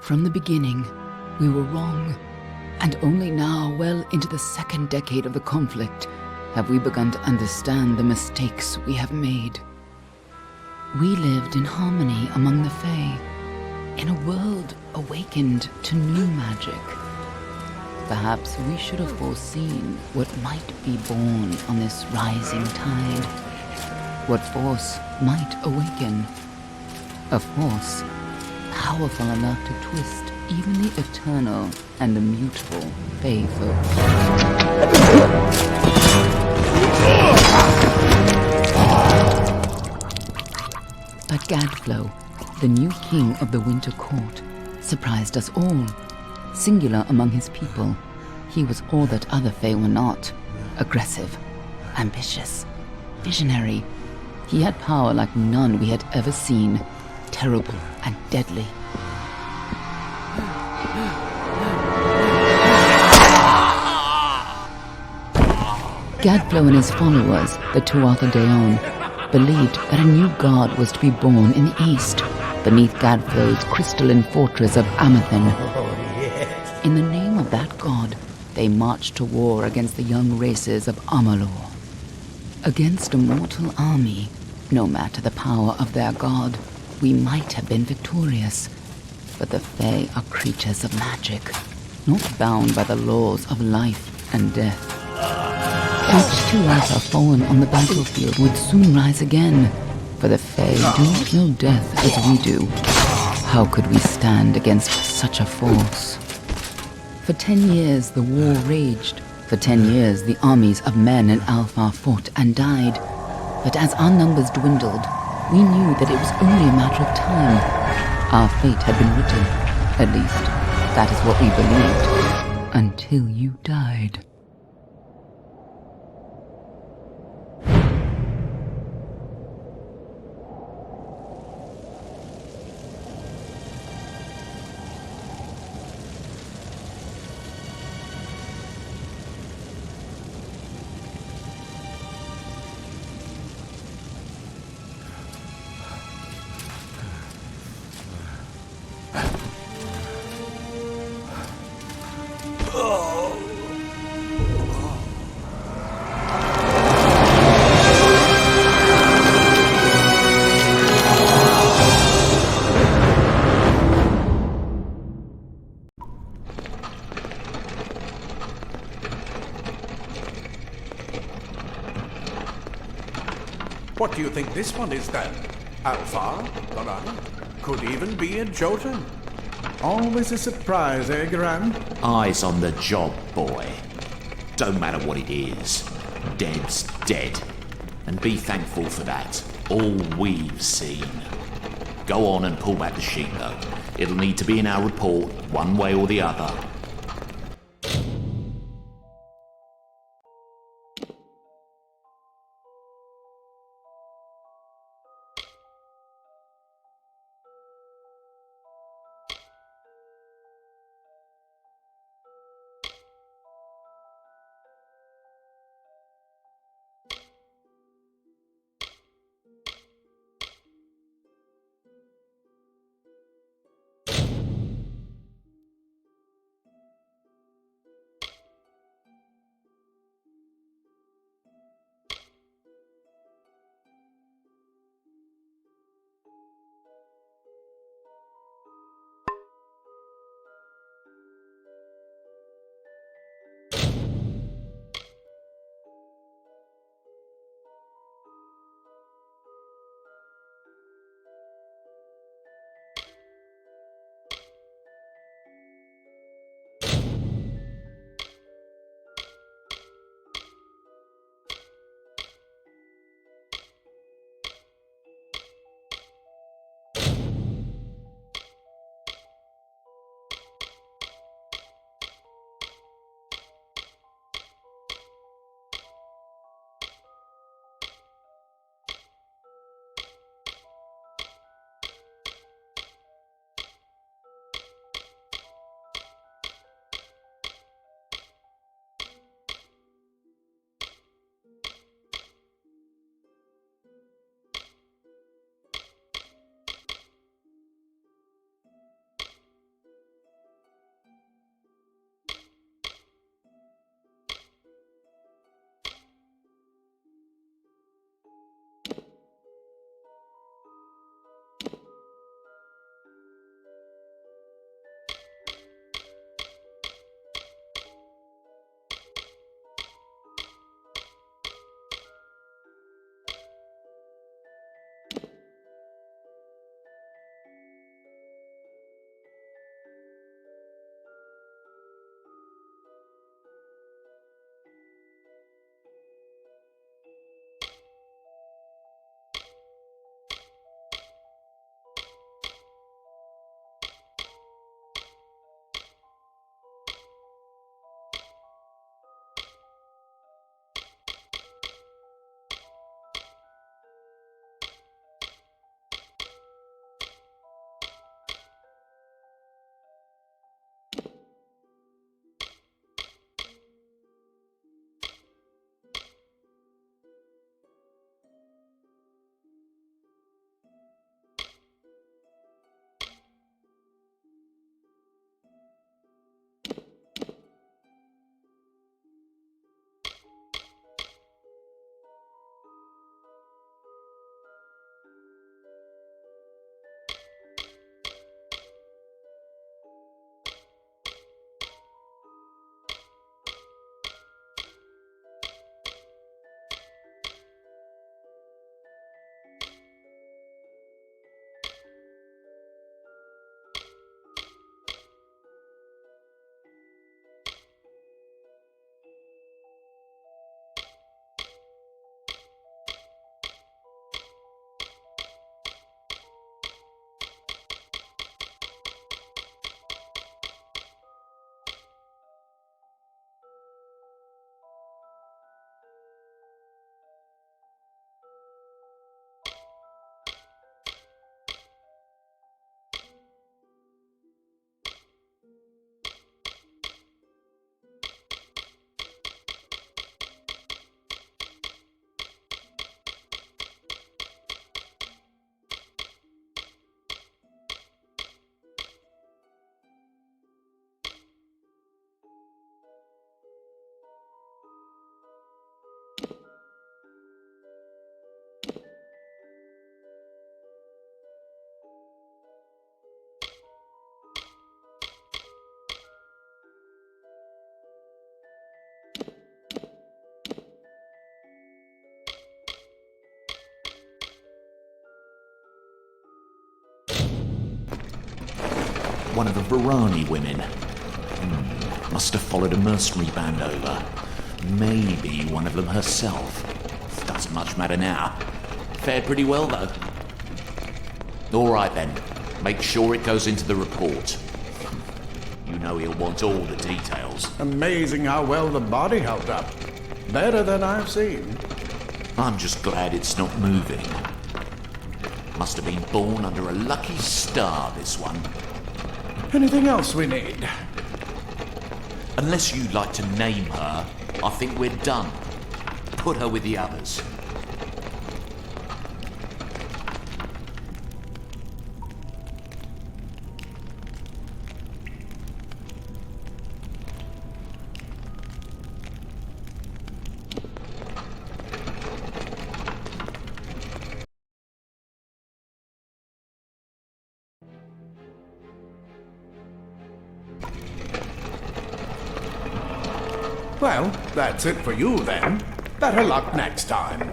From the beginning, we were wrong, and only now, well into the second decade of the conflict, have we begun to understand the mistakes we have made. We lived in harmony among the Fae, in a world awakened to new magic. Perhaps we should have foreseen what might be born on this rising tide. What force might awaken. A force powerful enough to twist even the eternal and immutable Fae folk. But Gadflow, the new king of the Winter Court, surprised us all. Singular among his people, he was all that other Fae were not. Aggressive, ambitious, visionary. He had power like none we had ever seen, terrible and deadly. Gadflow and his followers, the Tuatha Deon, believed that a new god was to be born in the east, beneath Gadflow's crystalline fortress of Amathen. In the name of that god, they marched to war against the young races of Amalur. Against a mortal army, no matter the power of their god, we might have been victorious. But the Fae are creatures of magic, not bound by the laws of life and death. Each Tuatha fallen on the battlefield would soon rise again, for the Fae do not know death as we do. How could we stand against such a force? For 10 years the war raged. For 10 years the armies of men and Alpha fought and died. But as our numbers dwindled, we knew that it was only a matter of time. Our fate had been written. At least, that is what we believed. Until you died. What do you think this one is then? Alpha? Alright. Could even be a Jotun. Always a surprise, eh, Garand? Eyes on the job, boy. Don't matter what it is. Dead's dead. And be thankful for that. All we've seen. Go on and pull back the sheet, though. It'll need to be in our report, one way or the other. one of the Varani women. Must have followed a mercenary band over. Maybe one of them herself. Doesn't much matter now. Fared pretty well, though. All right, then. Make sure it goes into the report. You know he'll want all the details. Amazing how well the body held up. Better than I've seen. I'm just glad it's not moving. Must have been born under a lucky star, this one. Anything else we need? Unless you'd like to name her, I think we're done. Put her with the others. Well, that's it for you then. Better luck next time.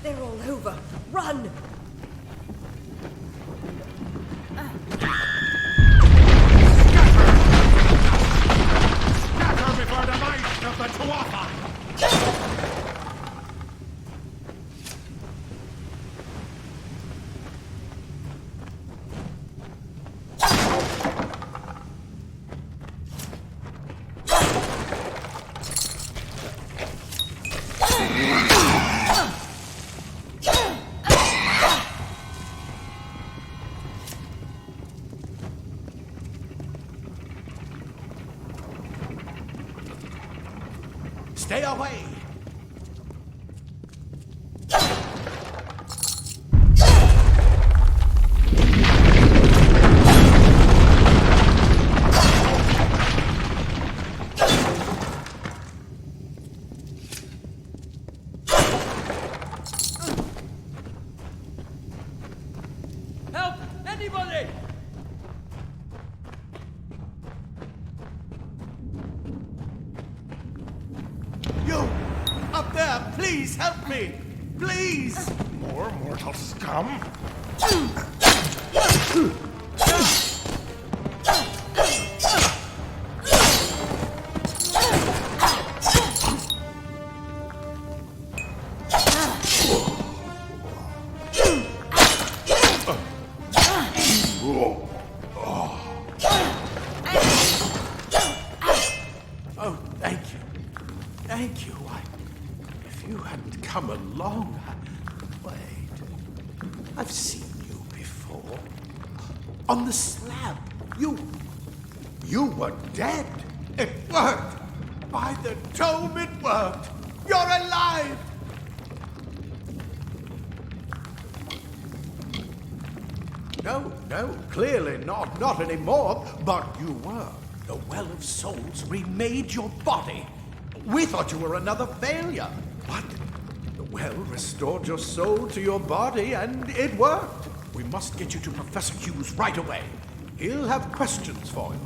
They're all over. Run! Scatter before the might of the Tuatha! out there, please help me! Please! More mortals come. Oh, thank you. Thank you. If you hadn't come along, wait. I've seen you before. On the slab. You were dead. It worked. By the dome, it worked. You're alive. No, clearly not. Not anymore. But you were. The Well of Souls remade your body. We thought you were another failure. But the well restored your soul to your body, and it worked. We must get you to Professor Hughes right away. He'll have questions for you.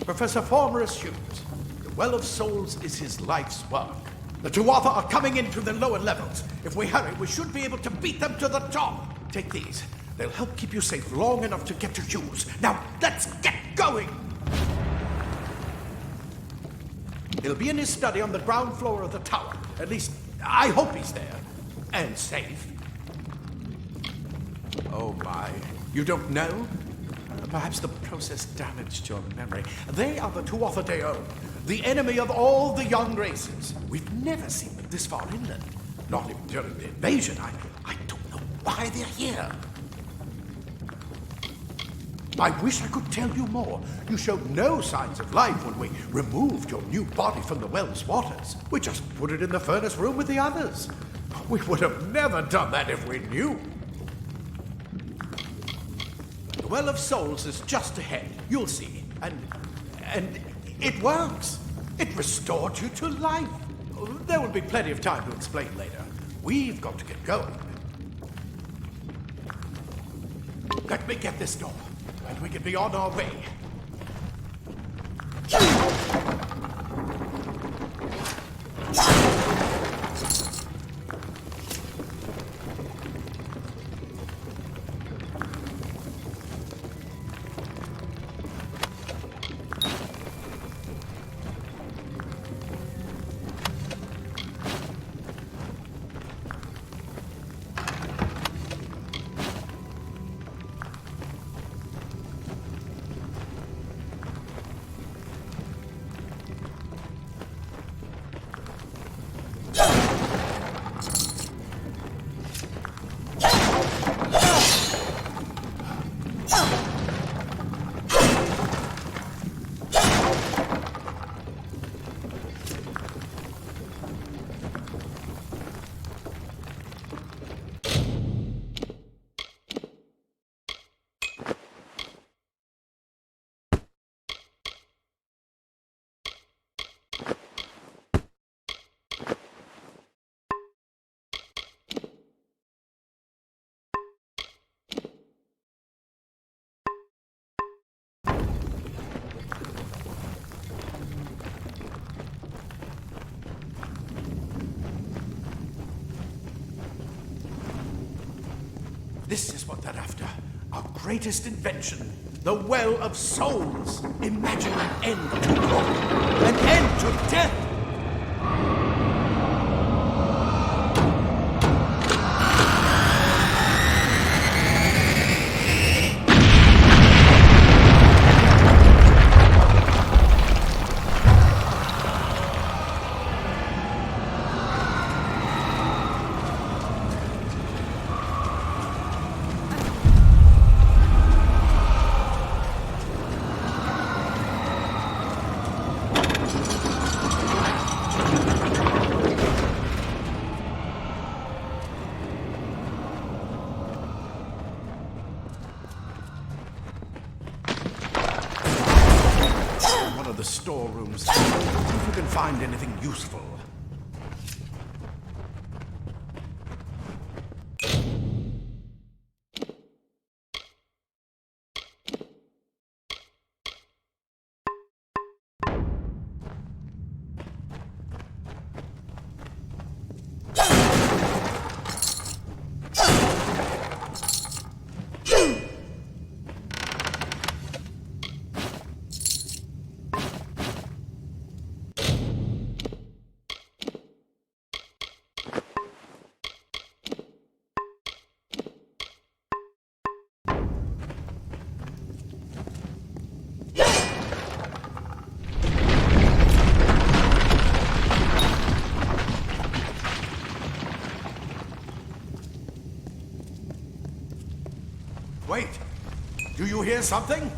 Professor Formorus Hughes, the Well of Souls is his life's work. The Tuatha are coming in through the lower levels. If we hurry, we should be able to beat them to the top. Take these. They'll help keep you safe long enough to get to Hughes. Now, let's get going! He'll be in his study on the ground floor of the tower. At least, I hope he's there. And safe. Oh my. You don't know? Perhaps the process damaged your memory. They are the Tuatha Deo, the enemy of all the young races. We've never seen them this far inland. Not even during the invasion. I don't know why they're here. I wish I could tell you more. You showed no signs of life when we removed your new body from the well's waters. We just put it in the furnace room with the others. We would have never done that if we knew. The Well of Souls is just ahead. You'll see. And it works. It restored you to life. There will be plenty of time to explain later. We've got to get going. Let me get this door, and we can be on our way. This is what they're after. Our greatest invention. The Well of Souls. Imagine an end to glory. An end to death. The storerooms. If we can find anything useful. hear something?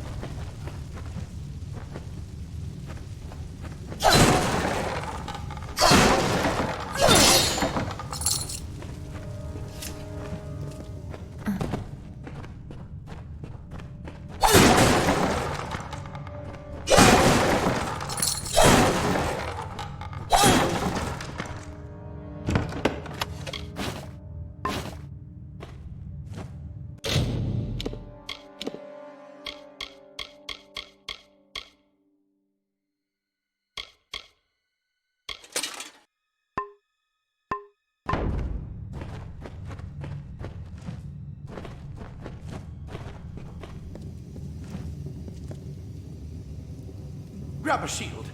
Grab a shield.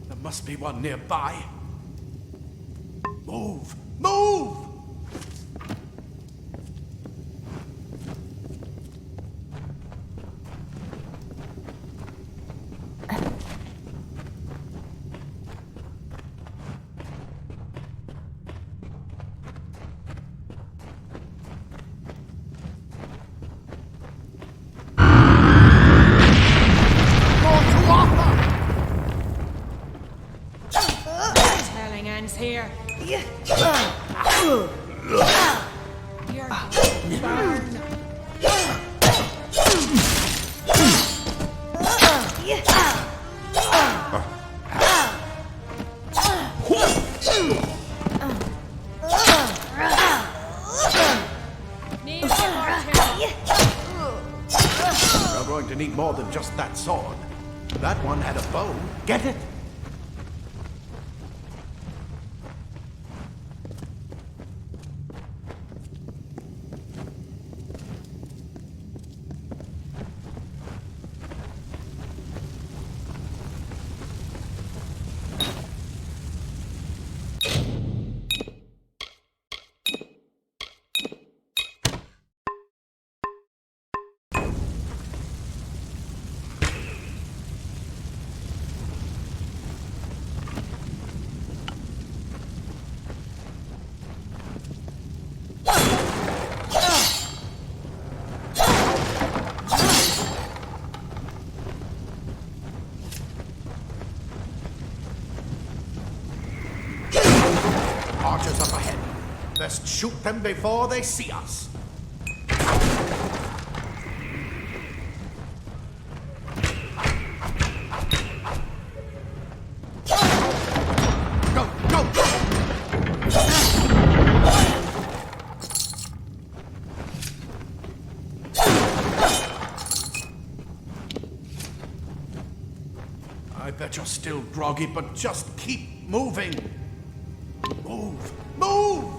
There must be one nearby. Move! Move! Here. You're We're going to need more than just that sword. That one had a bow. Get it? Archers up ahead. Best shoot them before they see us. Go, go, go! I bet you're still groggy, but just keep moving. Move! Move!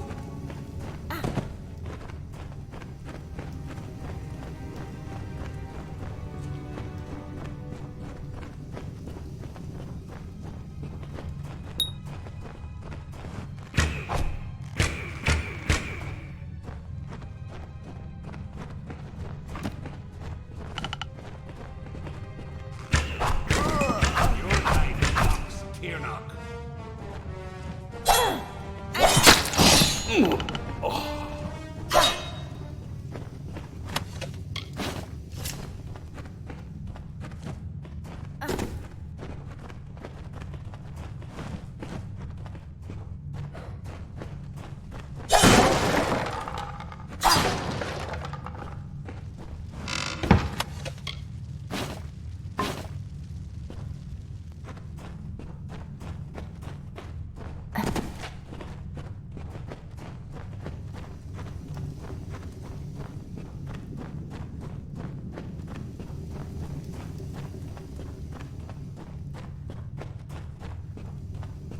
Here, knock.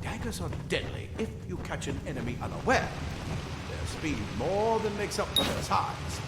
Daggers are deadly if you catch an enemy unaware. Their speed more than makes up for their size.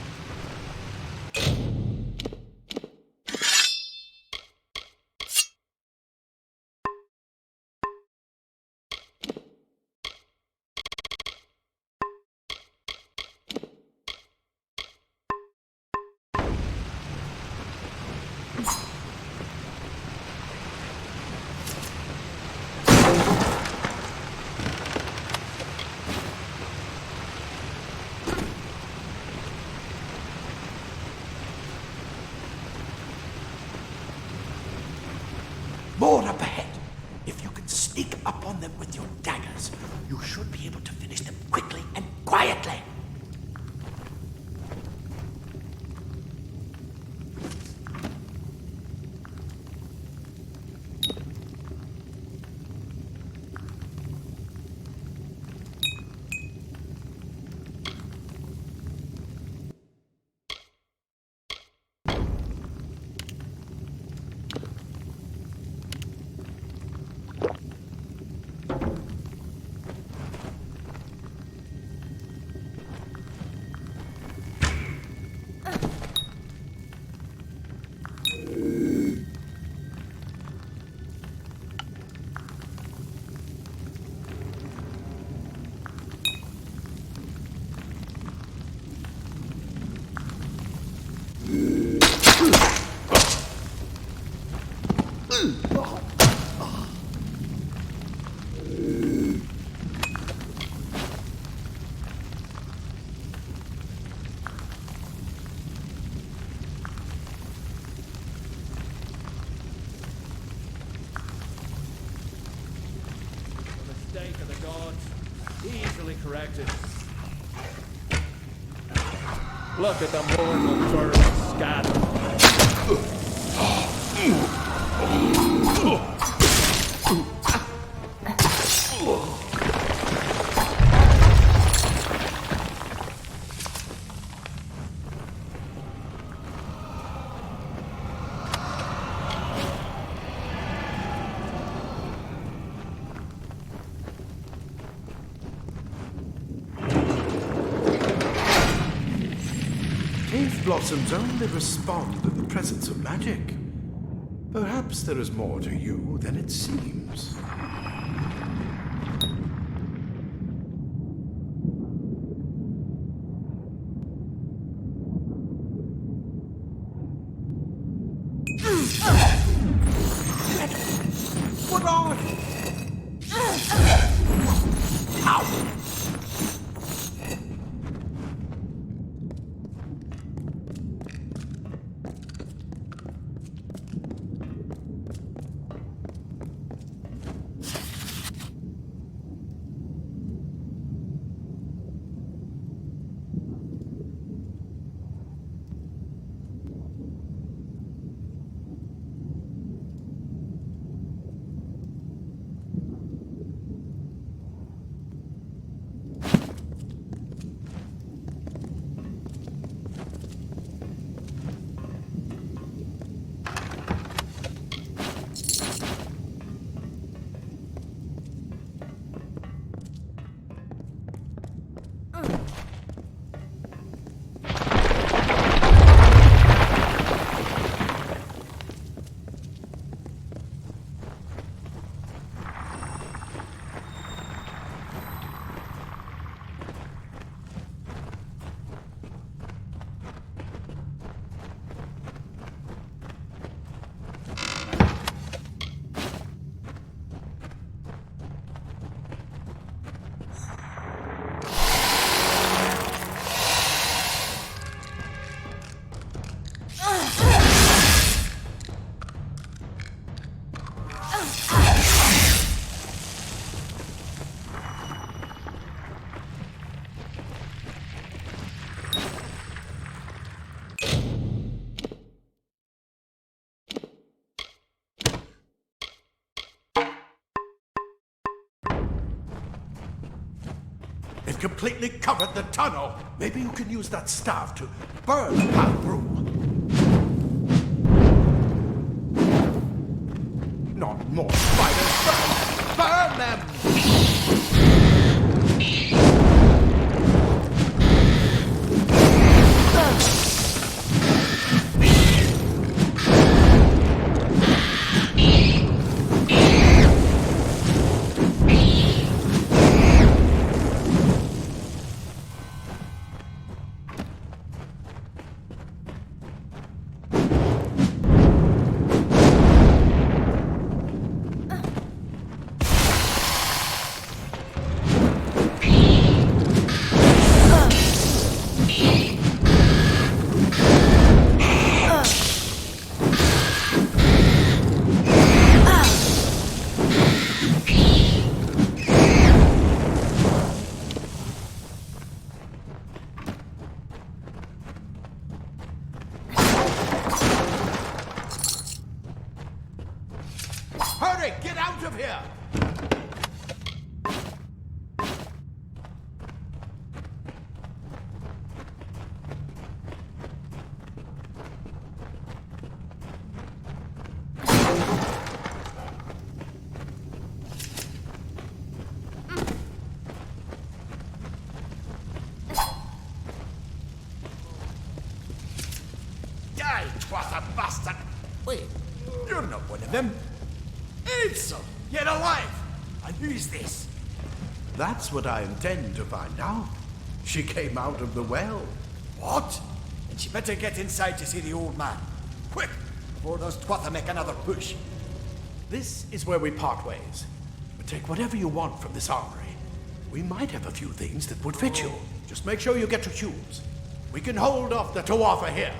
sneak up on them with your daggers. You should be able to finish them quickly and quietly. Mistake of the gods, easily corrected. Look at the mortal birds scattered. Cave blossoms only respond to the presence of magic. Perhaps there is more to you than it seems. What on? Ow! It completely covered the tunnel. Maybe you can use that staff to burn the path through. Not more spiders. Burn them! not one of them. Ansel, yet alive! And who's this? That's what I intend to find out. She came out of the well. What? And she better get inside to see the old man. Quick, before those twatha make another push. This is where we part ways. But take whatever you want from this armory. We might have a few things that would fit you. Just make sure you get to Humes. We can hold off the Tuatha here.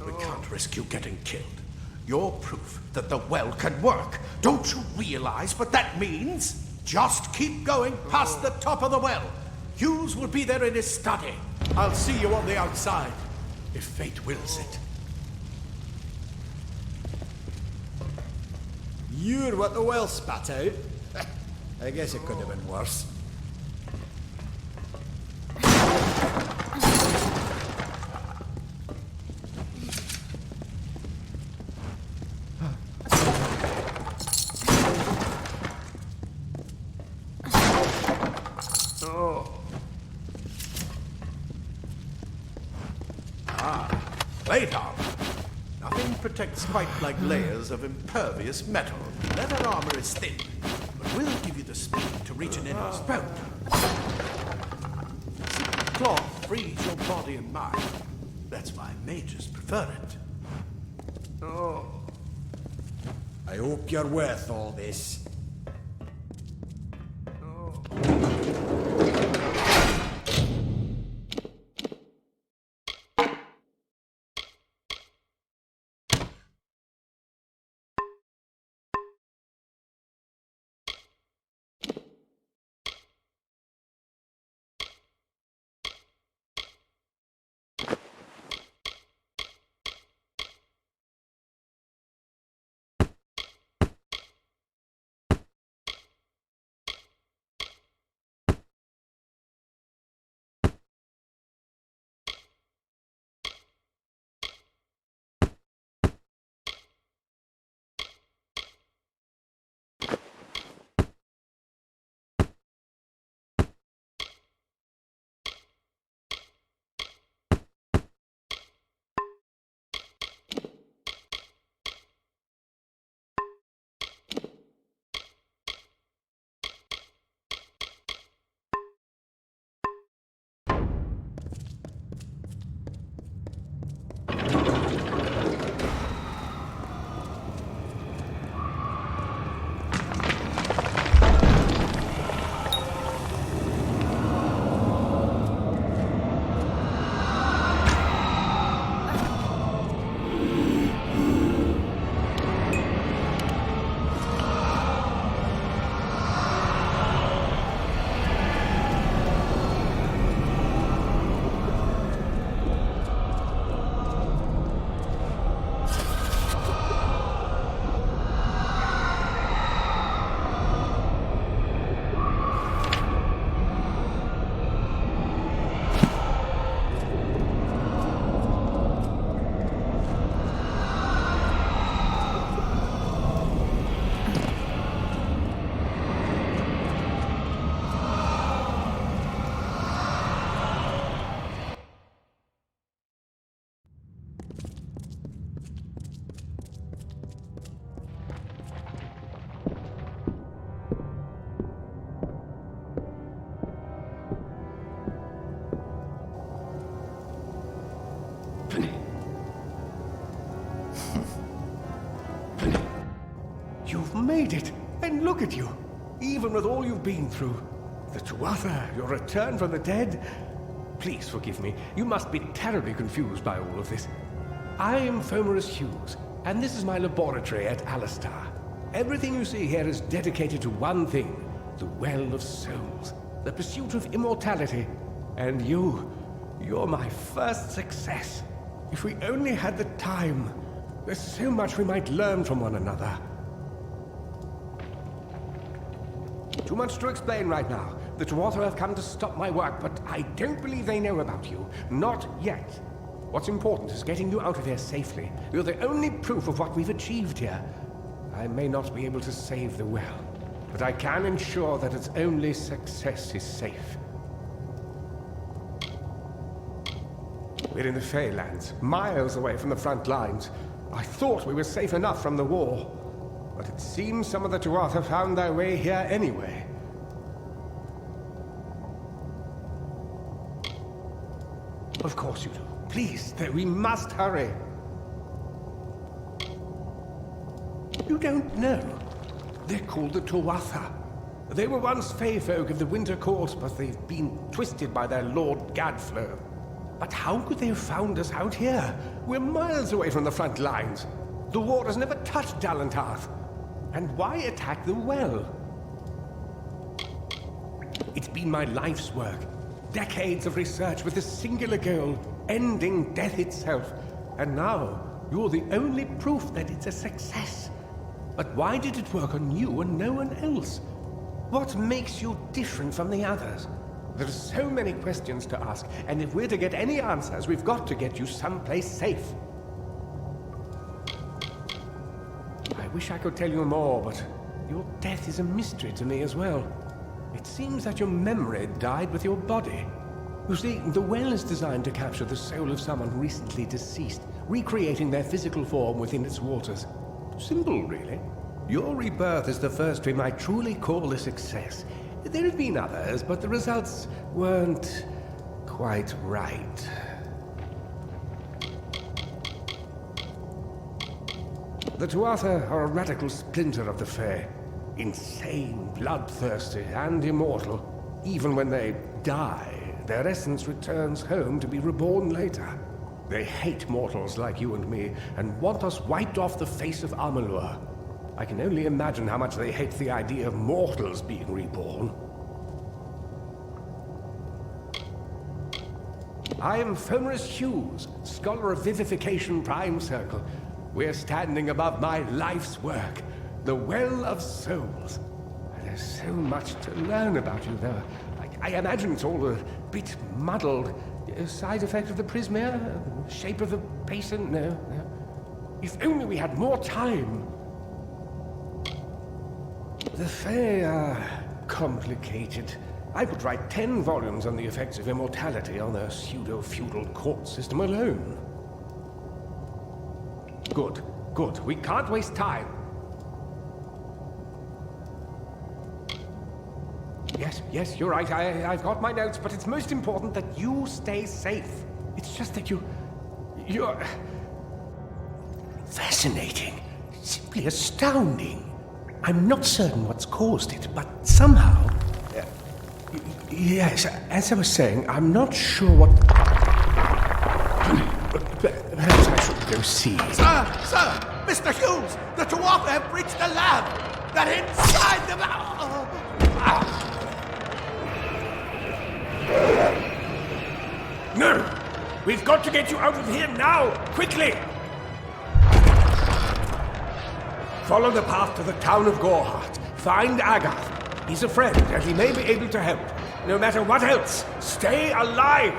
We can't risk you getting killed. You're proof that the well can work. Don't you realize what that means? Just keep going past the top of the well. Hughes will be there in his study. I'll see you on the outside, if fate wills it. You're what the well spat out? I guess it could have been worse. Plate armor. Nothing protects quite like layers of impervious metal. Leather armor is thin, but will give you the speed to reach an enemy's throat. Cloth frees your body and mind. That's why mages prefer it. Oh. I hope you're worth all this. You've made it, and look at you. Even with all you've been through. The Tuatha, your return from the dead. Please forgive me. You must be terribly confused by all of this. I am Fomerus Hughes, and this is my laboratory at Alistar. Everything you see here is dedicated to one thing, the Well of Souls, the pursuit of immortality. And you're my first success. If we only had the time, there's so much we might learn from one another. Too much to explain right now. The Tuatha have come to stop my work, but I don't believe they know about you. Not yet. What's important is getting you out of here safely. You're the only proof of what we've achieved here. I may not be able to save the well, but I can ensure that its only success is safe. We're in the Feylands, miles away from the front lines. I thought we were safe enough from the war. But it seems some of the Tuatha found their way here anyway. Of course you do. Please, we must hurry. You don't know. They're called the Tuatha. They were once Fey folk of the Winter Court, but they've been twisted by their Lord Gadflow. But how could they have found us out here? We're miles away from the front lines. The war has never touched Dalantarth. And why attack the well? It's been my life's work. Decades of research with a singular goal, ending death itself. And now, you're the only proof that it's a success. But why did it work on you and no one else? What makes you different from the others? There are so many questions to ask, and if we're to get any answers, we've got to get you someplace safe. I wish I could tell you more, but your death is a mystery to me as well. It seems that your memory died with your body. You see, the well is designed to capture the soul of someone recently deceased, recreating their physical form within its waters. Simple, really. Your rebirth is the first we might truly call a success. There have been others, but the results weren't quite right. The Tuatha are a radical splinter of the Fae. Insane, bloodthirsty, and immortal. Even when they die, their essence returns home to be reborn later. They hate mortals like you and me, and want us wiped off the face of Amalur. I can only imagine how much they hate the idea of mortals being reborn. I am Fomris Hughes, scholar of Vivification Prime Circle. We're standing above my life's work, the Well of Souls. There's so much to learn about you, though. I imagine it's all a bit muddled. A side effect of the prismere? Shape of the basin? No. If only we had more time. The Fae are complicated. I could write 10 volumes on the effects of immortality on their pseudo-feudal court system alone. Good. We can't waste time. Yes, you're right. I've got my notes, but it's most important that you stay safe. It's just that you're fascinating. Simply astounding. I'm not certain what's caused it, but somehow... yes, as I was saying, I'm not sure what... Perhaps I should go see. Sir! Mr. Hughes! The Tuatha have breached the lab! They're inside the lab! No! We've got to get you out of here now! Quickly! Follow the path to the town of Gorhart. Find Agath. He's a friend, and he may be able to help. No matter what else, stay alive!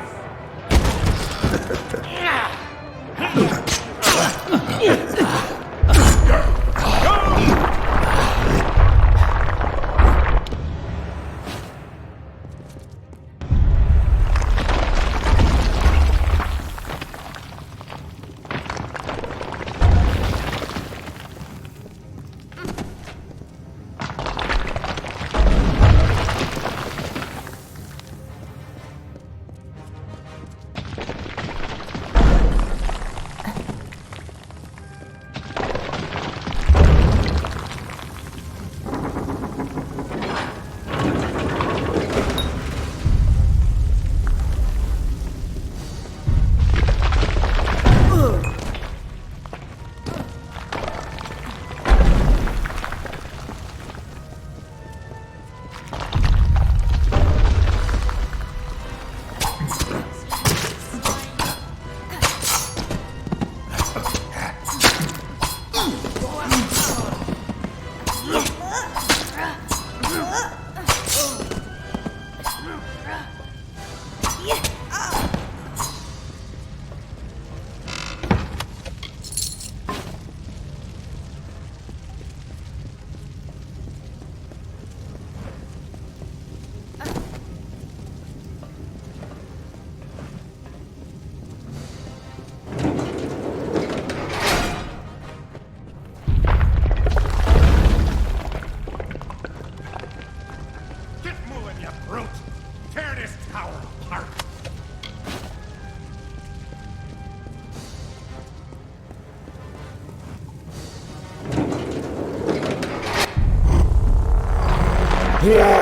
Yeah!